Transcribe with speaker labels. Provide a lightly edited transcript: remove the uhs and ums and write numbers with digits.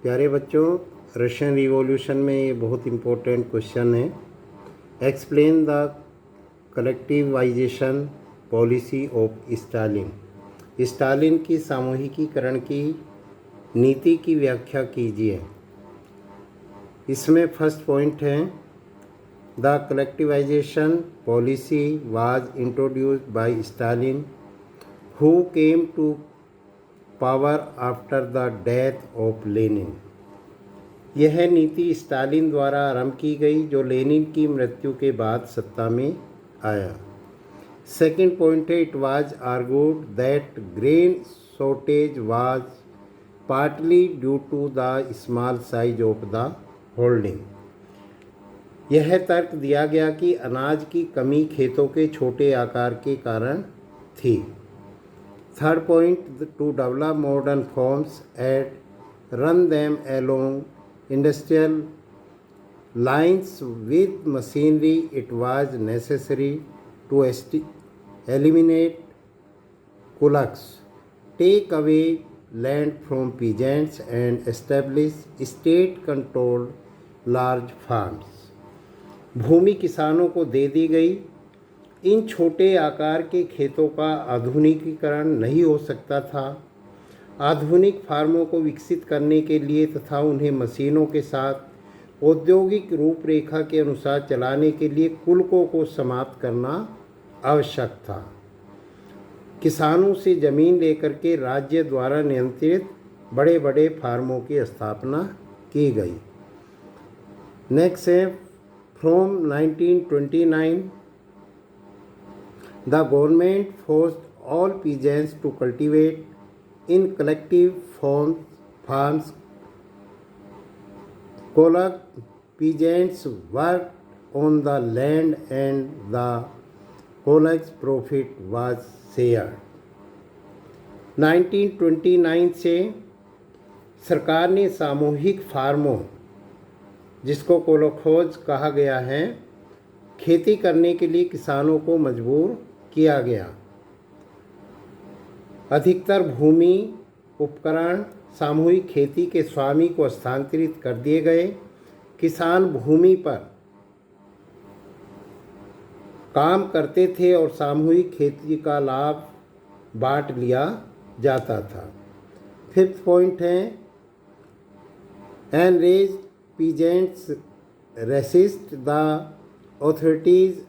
Speaker 1: प्यारे बच्चों, Russian revolution में ये बहुत इम्पोर्टेंट क्वेश्चन है। Explain the collectivisation policy of Stalin. Stalin की सामूहिकीकरण की नीति की व्याख्या कीजिए। इसमें फर्स्ट पॉइंट है, the collectivisation policy was introduced by Stalin who came to power after the death of Lenin. यह नीति स्टालिन द्वारा आरंभ की गई जो लेनिन की मृत्यु के बाद सत्ता में आया। सेकंड पॉइंट है, it was argued that grain shortage was partly due to the small size of the holding. यह तर्क दिया गया कि अनाज की कमी खेतों के छोटे आकार के कारण थी। Third point, to develop modern farms and run them along industrial lines with machinery it was necessary to eliminate kulaks, take away land from peasants and establish state controlled large farms. भूमि किसानों को दे दी गई। इन छोटे आकार के खेतों का आधुनिकीकरण नहीं हो सकता था। आधुनिक फार्मों को विकसित करने के लिए तथा उन्हें मशीनों के साथ औद्योगिक रूपरेखा के अनुसार चलाने के लिए कुलकों को समाप्त करना आवश्यक था। किसानों से ज़मीन लेकर के राज्य द्वारा नियंत्रित बड़े बड़े फार्मों की स्थापना की गई। नेक्स्ट है, from 1929 the government forced all peasants to cultivate in collective farms. Kolak peasants worked on the land and the kolak's profit was shared. 1929 से सरकार ने सामूहिक फार्मों, जिसको कोलोखोज कहा गया है, खेती करने के लिए किसानों को मजबूर किया गया। अधिकतर भूमि उपकरण सामूहिक खेती के स्वामी को हस्तांतरित कर दिए गए। किसान भूमि पर काम करते थे और सामूहिक खेती का लाभ बांट लिया जाता था। फिफ्थ पॉइंट है, enraged peasants resist the authorities